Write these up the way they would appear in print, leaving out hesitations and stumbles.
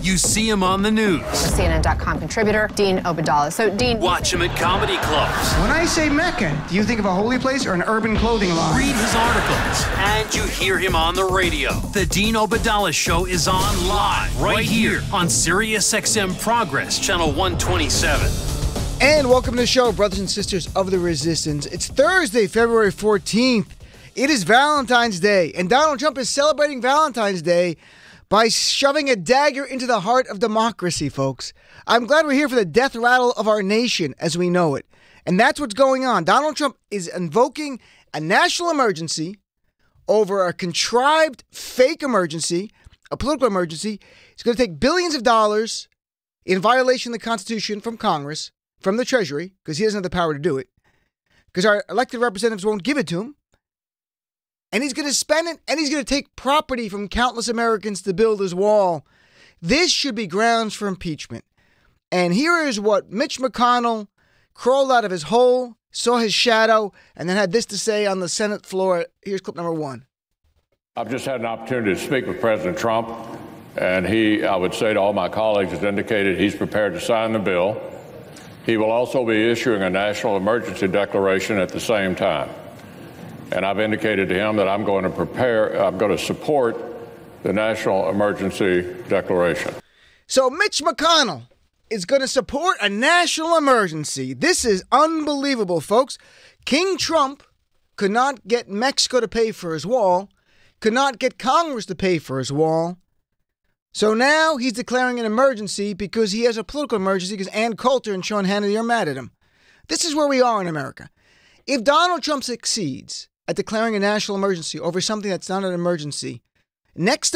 You see him on the news. CNN.com contributor, Dean Obeidallah. So, Dean, watch him at comedy clubs. When I say Mecca, do you think of a holy place or an urban clothing line? Read his articles, and you hear him on the radio. The Dean Obeidallah Show is on live right here on SiriusXM Progress, channel 127. And welcome to the show, brothers and sisters of the resistance. It's Thursday, February 14th. It is Valentine's Day, and Donald Trump is celebrating Valentine's Day by shoving a dagger into the heart of democracy, folks. I'm glad we're here for the death rattle of our nation as we know it. And that's what's going on. Donald Trump is invoking a national emergency over a contrived fake emergency, a political emergency. He's going to take billions of dollars in violation of the Constitution from Congress, from the Treasury, because he doesn't have the power to do it, because our elected representatives won't give it to him. And he's going to spend it, and he's going to take property from countless Americans to build his wall. This should be grounds for impeachment. And here is what Mitch McConnell crawled out of his hole, saw his shadow, and then had this to say on the Senate floor. Here's clip number one. I've just had an opportunity to speak with President Trump, and he, I would say to all my colleagues, has indicated he's prepared to sign the bill. He will also be issuing a national emergency declaration at the same time. And I've indicated to him that I'm going to support the national emergency declaration. So Mitch McConnell is going to support a national emergency. This is unbelievable, folks. King Trump could not get Mexico to pay for his wall, could not get Congress to pay for his wall. So now he's declaring an emergency because he has a political emergency because Ann Coulter and Sean Hannity are mad at him. This is where we are in America. If Donald Trump succeeds at declaring a national emergency over something that's not an emergency, next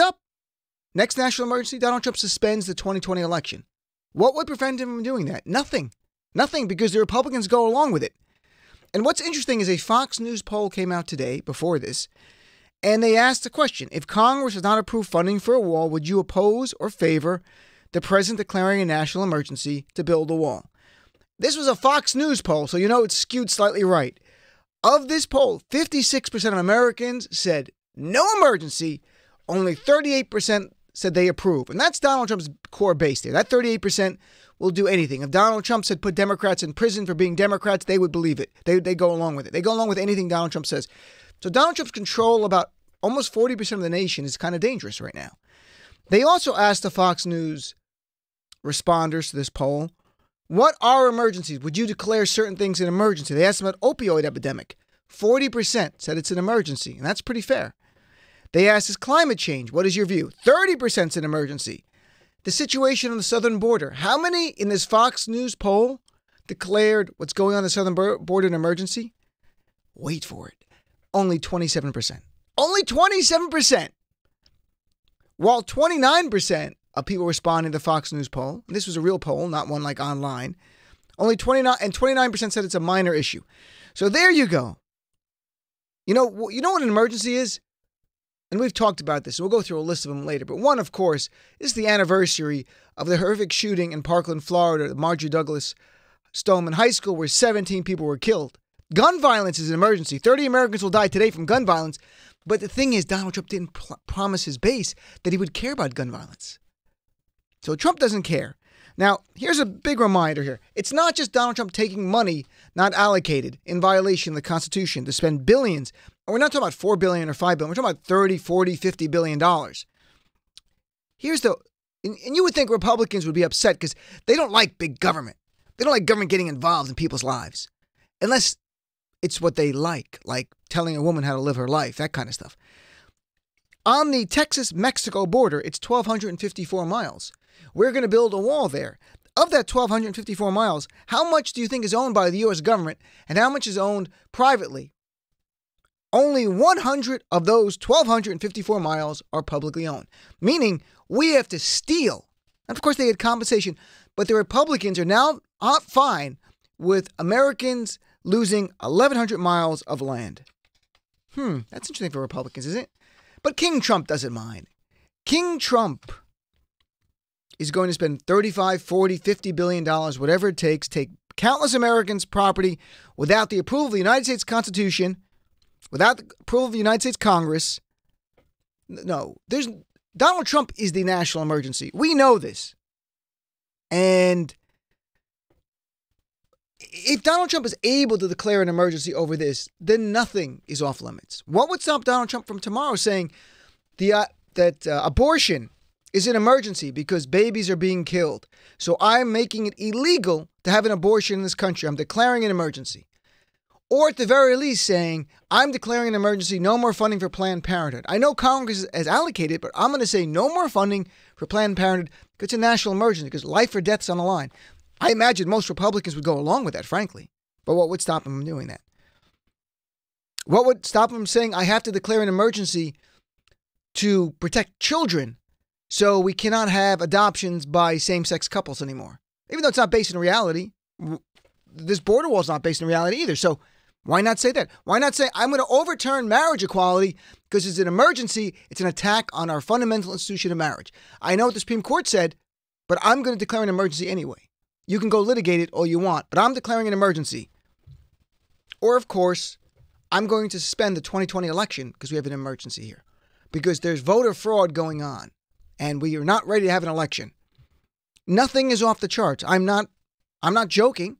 national emergency, Donald Trump suspends the 2020 election. What would prevent him from doing that? Nothing. Nothing, because the Republicans go along with it. And what's interesting is a Fox News poll came out today before this, and they asked the question, if Congress does not approve funding for a wall, would you oppose or favor the president declaring a national emergency to build a wall? This was a Fox News poll, so you know it's skewed slightly right. Of this poll, 56% of Americans said no emergency, only 38% said they approve. And that's Donald Trump's core base there. That 38% will do anything. If Donald Trump said put Democrats in prison for being Democrats, they would believe it. They go along with it. They go along with anything Donald Trump says. So Donald Trump's control about almost 40% of the nation is kind of dangerous right now. They also asked the Fox News responders to this poll, what are emergencies? Would you declare certain things an emergency? They asked them about opioid epidemic. 40% said it's an emergency, and that's pretty fair. They asked, is climate change? What is your view? 30% is an emergency. The situation on the southern border. How many in this Fox News poll declared what's going on the southern border an emergency? Wait for it. Only 27%. Only 27%. While 29% of people responding to the Fox News poll, and this was a real poll, not one like online, only 29% said it's a minor issue. So there you go. You know what an emergency is? And we've talked about this. We'll go through a list of them later. But one, of course, is the anniversary of the horrific shooting in Parkland, Florida, at Marjorie Douglas Stoneman High School, where 17 people were killed. Gun violence is an emergency. 30 Americans will die today from gun violence. But the thing is, Donald Trump didn't promise his base that he would care about gun violence. So Trump doesn't care. Now, here's a big reminder here. It's not just Donald Trump taking money not allocated in violation of the Constitution to spend billions. And we're not talking about $4 billion or $5 billion. We're talking about $30, $40, $50 billion. And you would think Republicans would be upset because they don't like big government. They don't like government getting involved in people's lives. Unless it's what they like telling a woman how to live her life, that kind of stuff. On the Texas-Mexico border, it's 1,254 miles. We're going to build a wall there. Of that 1,254 miles, how much do you think is owned by the U.S. government and how much is owned privately? Only 100 of those 1,254 miles are publicly owned, meaning we have to steal. And of course, they get compensation, but the Republicans are now fine with Americans losing 1,100 miles of land. That's interesting for Republicans, isn't it? But King Trump doesn't mind. King Trump is going to spend $35, $40, $50 billion, whatever it takes, take countless Americans' property without the approval of the United States Constitution, without the approval of the United States Congress. No, Donald Trump is the national emergency. We know this. And if Donald Trump is able to declare an emergency over this, then nothing is off limits. What would stop Donald Trump from tomorrow saying that abortion is an emergency because babies are being killed? So I'm making it illegal to have an abortion in this country. I'm declaring an emergency. Or at the very least saying, I'm declaring an emergency, no more funding for Planned Parenthood. I know Congress has allocated, but I'm going to say no more funding for Planned Parenthood because it's a national emergency, because life or death's on the line. I imagine most Republicans would go along with that, frankly. But what would stop them from doing that? What would stop them from saying, I have to declare an emergency to protect children so we cannot have adoptions by same-sex couples anymore? Even though it's not based in reality, this border wall is not based in reality either. So why not say that? Why not say, I'm going to overturn marriage equality because it's an emergency. It's an attack on our fundamental institution of marriage. I know what the Supreme Court said, but I'm going to declare an emergency anyway. You can go litigate it all you want, but I'm declaring an emergency. Or, of course, I'm going to suspend the 2020 election because we have an emergency here. Because there's voter fraud going on, and we are not ready to have an election. Nothing is off the charts. I'm not joking.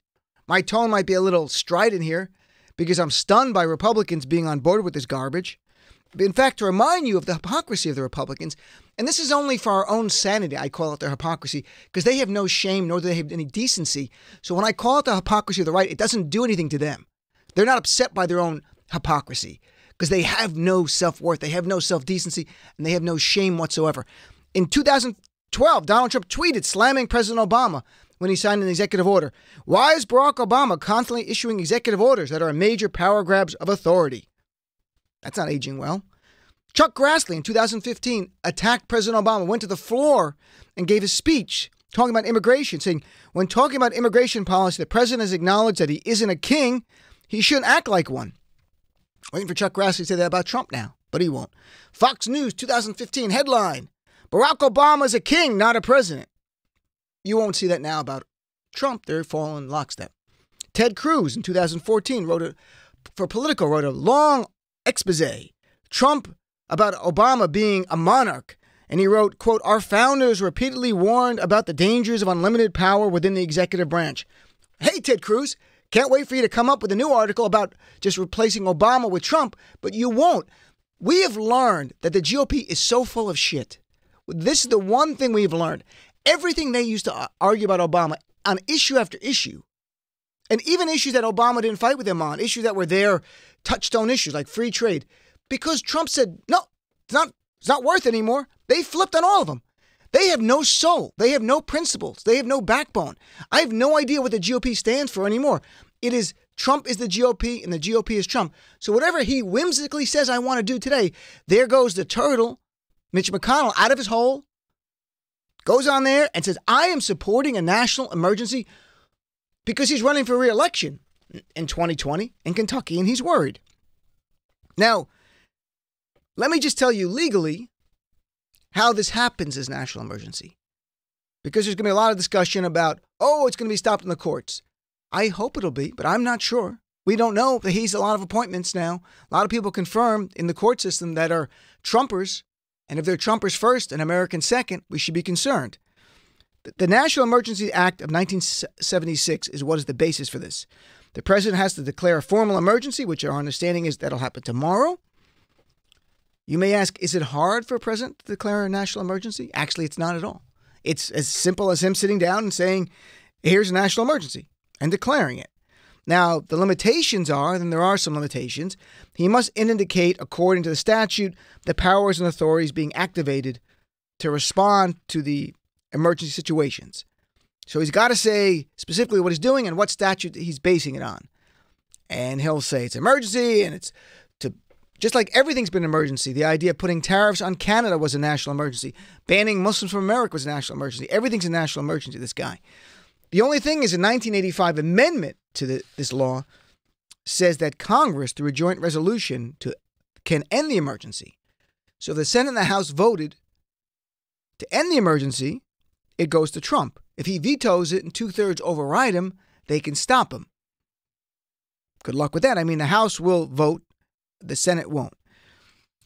My tone might be a little strident here because I'm stunned by Republicans being on board with this garbage. In fact, to remind you of the hypocrisy of the Republicans, and this is only for our own sanity, I call it their hypocrisy, because they have no shame nor do they have any decency. So when I call it the hypocrisy of the right, it doesn't do anything to them. They're not upset by their own hypocrisy because they have no self-worth, they have no self-decency, and they have no shame whatsoever. In 2012, Donald Trump tweeted slamming President Obama when he signed an executive order. Why is Barack Obama constantly issuing executive orders that are major power grabs of authority? That's not aging well. Chuck Grassley in 2015 attacked President Obama, went to the floor and gave a speech talking about immigration, saying, when talking about immigration policy, the president has acknowledged that he isn't a king. He shouldn't act like one. Waiting for Chuck Grassley to say that about Trump now, but he won't. Fox News 2015 headline, Barack Obama is a king, not a president. You won't see that now about Trump. They're falling lockstep. Ted Cruz in 2014 wrote a long expose. Trump about Obama being a monarch. And he wrote, quote, our founders repeatedly warned about the dangers of unlimited power within the executive branch. Hey, Ted Cruz, can't wait for you to come up with a new article about just replacing Obama with Trump, but you won't. We have learned that the GOP is so full of shit. This is the one thing we've learned. Everything they used to argue about Obama on issue after issue, and even issues that Obama didn't fight with him on, issues that were their touchstone issues like free trade, because Trump said, no, it's not worth it anymore. They flipped on all of them. They have no soul. They have no principles. They have no backbone. I have no idea what the GOP stands for anymore. It is Trump is the GOP and the GOP is Trump. So whatever he whimsically says I want to do today, there goes the turtle, Mitch McConnell, out of his hole, goes on there and says, I am supporting a national emergency because he's running for re-election in 2020 in Kentucky, and he's worried. Now, let me just tell you legally how this happens as national emergency, because there's going to be a lot of discussion about, it's going to be stopped in the courts. I hope it'll be, but I'm not sure. We don't know. He's a lot of appointments now. A lot of people confirmed in the court system that are Trumpers. And if they're Trumpers first and Americans second, we should be concerned. The National Emergency Act of 1976 is what is the basis for this. The president has to declare a formal emergency, which our understanding is that'll happen tomorrow. You may ask, is it hard for a president to declare a national emergency? Actually, it's not at all. It's as simple as him sitting down and saying, here's a national emergency and declaring it. Now, the limitations are, and there are some limitations, he must indicate, according to the statute, the powers and authorities being activated to respond to the emergency situations. So he's got to say specifically what he's doing and what statute he's basing it on. And he'll say it's emergency, and it's to, just like everything's been an emergency. The idea of putting tariffs on Canada was a national emergency. Banning Muslims from America was a national emergency. Everything's a national emergency, this guy. The only thing is a 1985 amendment to this law says that Congress, through a joint resolution, can end the emergency. So if the Senate and the House voted to end the emergency, it goes to Trump. If he vetoes it and 2/3 override him, they can stop him. Good luck with that. I mean, the House will vote, the Senate won't.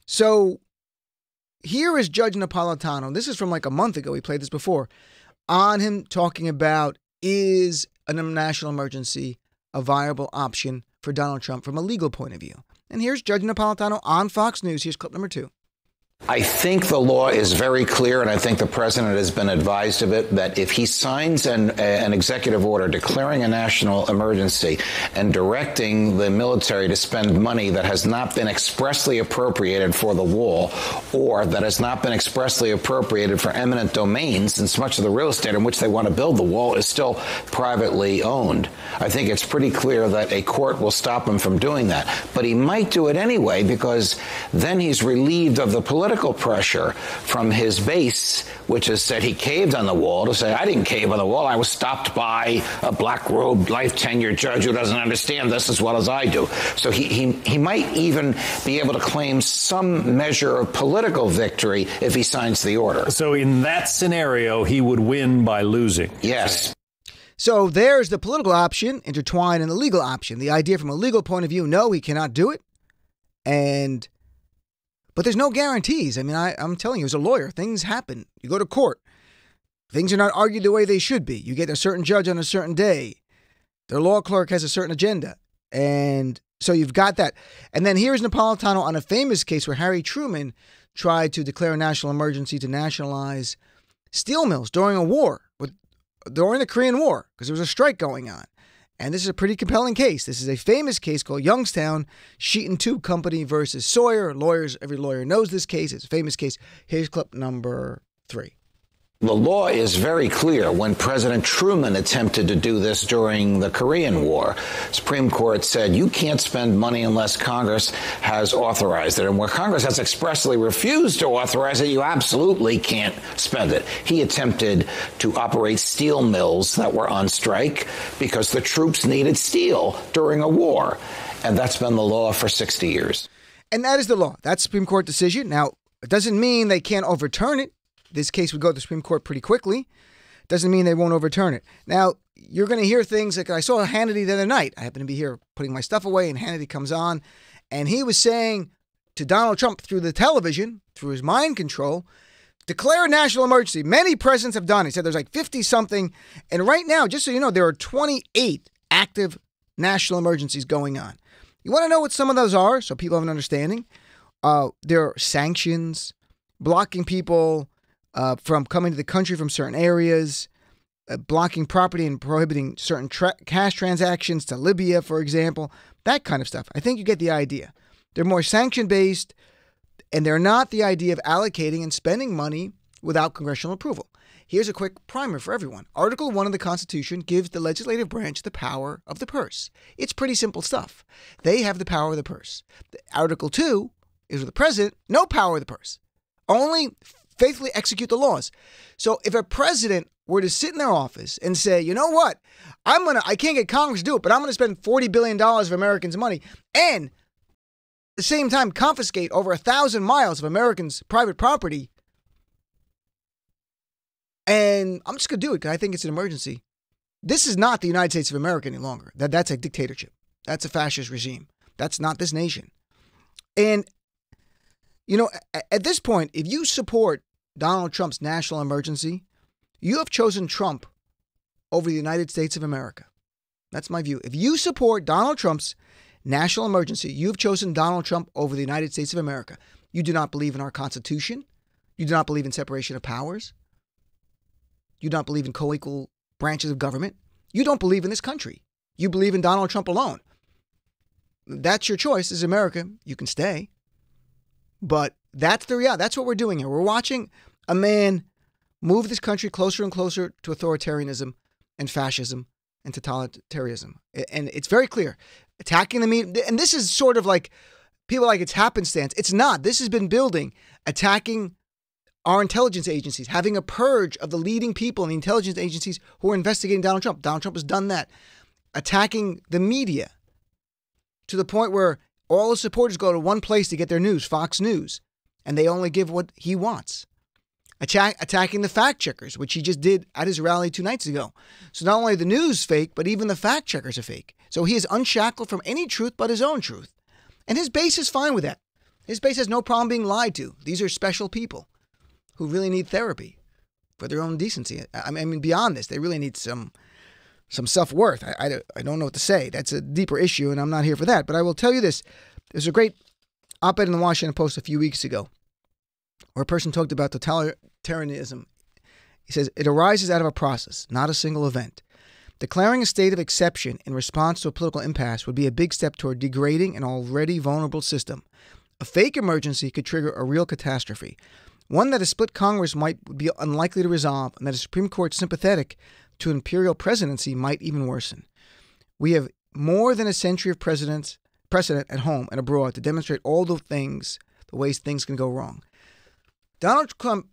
So here is Judge Napolitano. This is from like a month ago. We played this before. On him talking about, is a national emergency a viable option for Donald Trump from a legal point of view? And here's Judge Napolitano on Fox News. Here's clip number 2. I think the law is very clear, and I think the president has been advised of it, that if he signs an executive order declaring a national emergency and directing the military to spend money that has not been expressly appropriated for the wall, or that has not been expressly appropriated for eminent domains, since much of the real estate in which they want to build the wall is still privately owned, I think it's pretty clear that a court will stop him from doing that. But he might do it anyway, because then he's relieved of the political pressure from his base, which has said he caved on the wall, to say, I didn't cave on the wall. I was stopped by a black-robed, life-tenured judge who doesn't understand this as well as I do. So he might even be able to claim some measure of political victory if he signs the order. So in that scenario, he would win by losing. Yes. So there's the political option intertwined in the legal option. The idea from a legal point of view, no, he cannot do it. But there's no guarantees. I mean, I'm telling you, as a lawyer, things happen. You go to court. Things are not argued the way they should be. You get a certain judge on a certain day. Their law clerk has a certain agenda. And so you've got that. And then here's Napolitano on a famous case where Harry Truman tried to declare a national emergency to nationalize steel mills during a war, during the Korean War, because there was a strike going on. And this is a pretty compelling case. This is a famous case called Youngstown Sheet and Tube Company versus Sawyer. Every lawyer knows this case. It's a famous case. Here's clip number 3. The law is very clear. When President Truman attempted to do this during the Korean War, Supreme Court said you can't spend money unless Congress has authorized it. And where Congress has expressly refused to authorize it, you absolutely can't spend it. He attempted to operate steel mills that were on strike because the troops needed steel during a war. And that's been the law for 60 years. And that is the law. That's Supreme Court decision. Now, it doesn't mean they can't overturn it. This case would go to the Supreme Court pretty quickly. Doesn't mean they won't overturn it. Now, you're going to hear things like I saw Hannity the other night. I happen to be here putting my stuff away, and Hannity comes on, and he was saying to Donald Trump through the television, through his mind control, declare a national emergency. Many presidents have done it. He said there's like 50-something. And right now, just so you know, there are 28 active national emergencies going on. You want to know what some of those are so people have an understanding? There are sanctions, blocking people from coming to the country from certain areas, blocking property and prohibiting certain cash transactions to Libya, for example, that kind of stuff. I think you get the idea. They're more sanction-based, and they're not the idea of allocating and spending money without congressional approval. Here's a quick primer for everyone. Article 1 of the Constitution gives the legislative branch the power of the purse. It's pretty simple stuff. They have the power of the purse. Article 2 is with the president, no power of the purse. Only faithfully execute the laws. So if a president were to sit in their office and say, you know what, I can't get Congress to do it, but I'm going to spend $40 billion of Americans' money and at the same time confiscate over 1,000 miles of Americans' private property, and I'm just going to do it because I think it's an emergency. This is not the United States of America any longer. That's a dictatorship. That's a fascist regime. That's not this nation. And, you know, at this point, if you support Donald Trump's national emergency, you have chosen Trump over the United States of America. That's my view. If you support Donald Trump's national emergency, you've chosen Donald Trump over the United States of America. You do not believe in our Constitution. You do not believe in separation of powers. You do not believe in co-equal branches of government. You don't believe in this country. You believe in Donald Trump alone. That's your choice. This is America. You can stay. But that's the reality. That's what we're doing here. We're watching a man move this country closer and closer to authoritarianism and fascism and totalitarianism. And it's very clear. Attacking the media. And this is sort of like, people like it's happenstance. It's not. This has been building. Attacking our intelligence agencies. Having a purge of the leading people in the intelligence agencies who are investigating Donald Trump. Donald Trump has done that. Attacking the media to the point where all his supporters go to one place to get their news, Fox News, and they only give what he wants. Attacking the fact checkers, which he just did at his rally 2 nights ago. So not only the news fake, but even the fact checkers are fake. So he is unshackled from any truth but his own truth. And his base is fine with that. His base has no problem being lied to. These are special people who really need therapy for their own decency. I mean, beyond this, they really need some self-worth. I don't know what to say. That's a deeper issue, and I'm not here for that. But I will tell you this. There's a great op-ed in the Washington Post a few weeks ago where a person talked about totalitarianism. He says, it arises out of a process, not a single event. Declaring a state of exception in response to a political impasse would be a big step toward degrading an already vulnerable system. A fake emergency could trigger a real catastrophe, one that a split Congress might be unlikely to resolve, and that a Supreme Court sympathetic to an imperial presidency might even worsen. We have more than a century of precedent at home and abroad to demonstrate all the ways things can go wrong. Donald Trump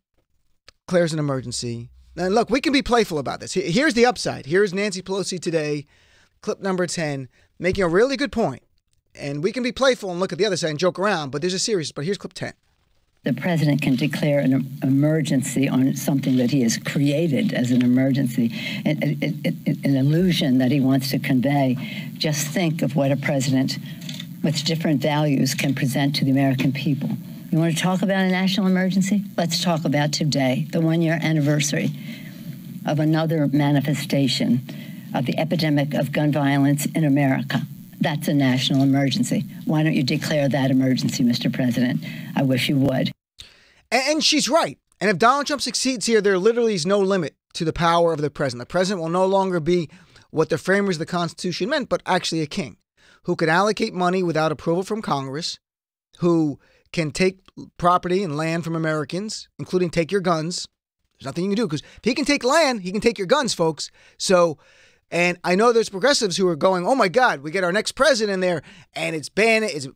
declares an emergency. Now, look, we can be playful about this. Here's the upside. Here's Nancy Pelosi today, clip number 10, making a really good point. And we can be playful and look at the other side and joke around, but there's a series. But here's clip 10. The president can declare an emergency on something that he has created as an emergency, an illusion that he wants to convey. Just think of what a president with different values can present to the American people. You want to talk about a national emergency? Let's talk about today, the one-year anniversary of another manifestation of the epidemic of gun violence in America. That's a national emergency. Why don't you declare that emergency, Mr. President? I wish you would. And she's right. And if Donald Trump succeeds here, there literally is no limit to the power of the president. The president will no longer be what the framers of the Constitution meant, but actually a king who could allocate money without approval from Congress, who can take property and land from Americans, including take your guns. There's nothing you can do, because if he can take land, he can take your guns, folks. So, and I know there's progressives who are going, oh my God, we get our next president in there and it's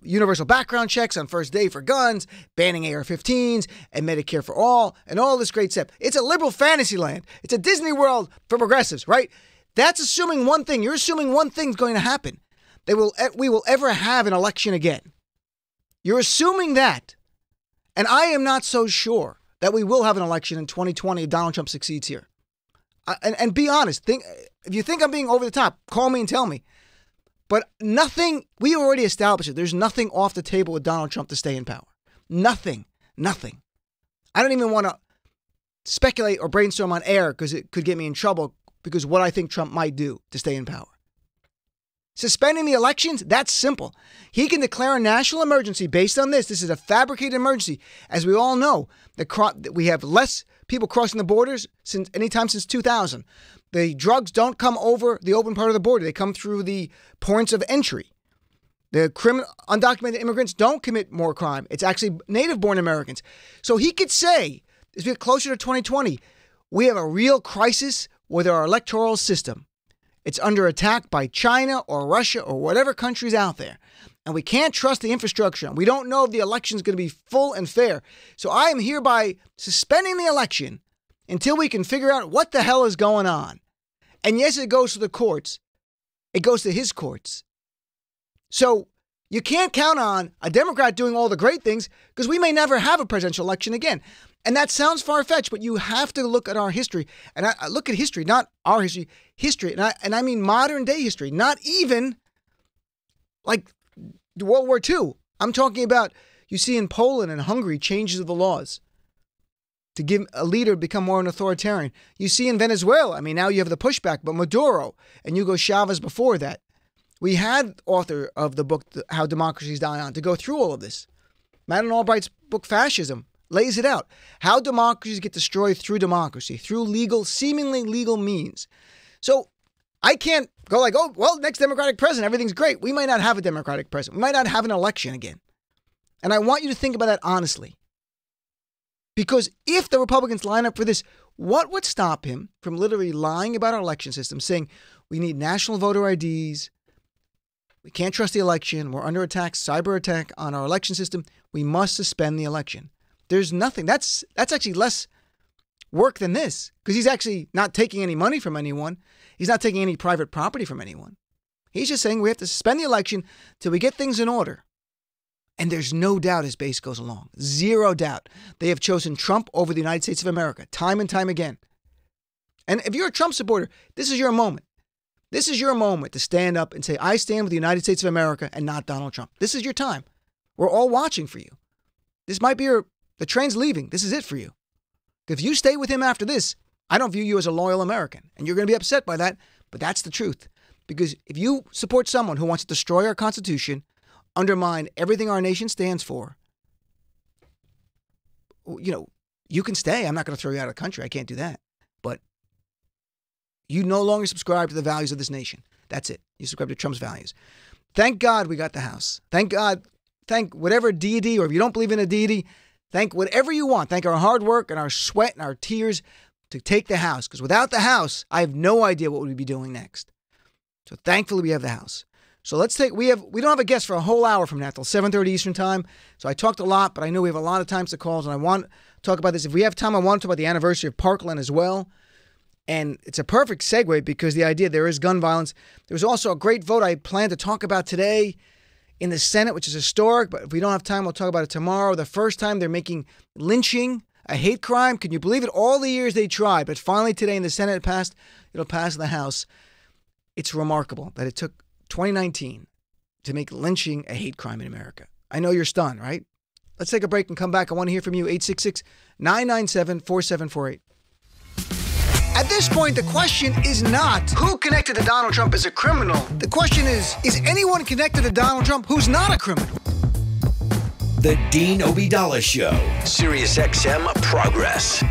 universal background checks on first day for guns, banning AR-15s and Medicare for all and all this great stuff. It's a liberal fantasy land. It's a Disney World for progressives, right? That's assuming one thing. You're assuming one thing's going to happen. We will ever have an election again. You're assuming that. And I am not so sure that we will have an election in 2020 if Donald Trump succeeds here. And be honest. If you think I'm being over the top, call me and tell me. But nothing, we already established it. There's nothing off the table with Donald Trump to stay in power. Nothing. I don't even want to speculate or brainstorm on air because it could get me in trouble because what I think Trump might do to stay in power. Suspending the elections, that's simple. He can declare a national emergency based on this. This is a fabricated emergency. As we all know, we have less people crossing the borders since 2000. The drugs don't come over the open part of the border. They come through the points of entry. The undocumented immigrants don't commit more crime. It's actually native-born Americans. So he could say, as we get closer to 2020, we have a real crisis with our electoral system. It's under attack by China or Russia or whatever country's out there. And we can't trust the infrastructure. We don't know if the election is going to be full and fair. So I am hereby suspending the election until we can figure out what the hell is going on. And yes, it goes to the courts. It goes to his courts. So you can't count on a Democrat doing all the great things because we may never have a presidential election again. And that sounds far-fetched, but you have to look at our history. And I look at history, not our history, history. And I mean modern day history, not even like World War II. I'm talking about, you see in Poland and Hungary, changes of the laws to give a leader to become more an authoritarian. You see in Venezuela, I mean, now you have the pushback, but Maduro and Hugo Chavez before that. We had author of the book, How Democracies Die On, to go through all of this. Madeleine Albright's book, Fascism, lays it out. How democracies get destroyed through democracy, through seemingly legal means. So I can't go like, oh, well, next Democratic president, everything's great. We might not have a Democratic president. We might not have an election again. And I want you to think about that honestly. Because if the Republicans line up for this, what would stop him from literally lying about our election system, saying we need national voter IDs, we can't trust the election, we're under attack, cyber attack on our election system, we must suspend the election. There's nothing. That's actually less work than this, because he's actually not taking any money from anyone. He's not taking any private property from anyone. He's just saying we have to suspend the election till we get things in order. And there's no doubt his base goes along. Zero doubt. They have chosen Trump over the United States of America time and time again. And if you're a Trump supporter, this is your moment. This is your moment to stand up and say, I stand with the United States of America and not Donald Trump. This is your time. We're all watching for you. This might be the train's leaving. This is it for you. If you stay with him after this, I don't view you as a loyal American. And you're going to be upset by that, but that's the truth. Because if you support someone who wants to destroy our Constitution, undermine everything our nation stands for, you can stay. I'm not going to throw you out of the country. I can't do that. But you no longer subscribe to the values of this nation. That's it. You subscribe to Trump's values. Thank God we got the House. Thank God. Thank whatever deity, or if you don't believe in a deity, thank whatever you want. Thank our hard work and our sweat and our tears to take the House. Because without the House, I have no idea what we'd be doing next. So thankfully we have the House. So we don't have a guest for a whole hour from now till 7:30 Eastern time. So I talked a lot, but I know we have a lot of times to calls, and I want to talk about this. If we have time, I want to talk about the anniversary of Parkland as well. And it's a perfect segue because the idea there is gun violence. There was also a great vote I plan to talk about today in the Senate, which is historic, but if we don't have time, we'll talk about it tomorrow. The first time they're making lynching a hate crime. Can you believe it? All the years they tried, but finally today in the Senate it passed. It'll pass in the House. It's remarkable that it took 2019 to make lynching a hate crime in America. I know you're stunned, right? Let's take a break and come back. I want to hear from you. 866-997-4748. At this point, the question is not who connected to Donald Trump as a criminal. The question is anyone connected to Donald Trump who's not a criminal? The Dean Obeidallah Show. Sirius XM Progress.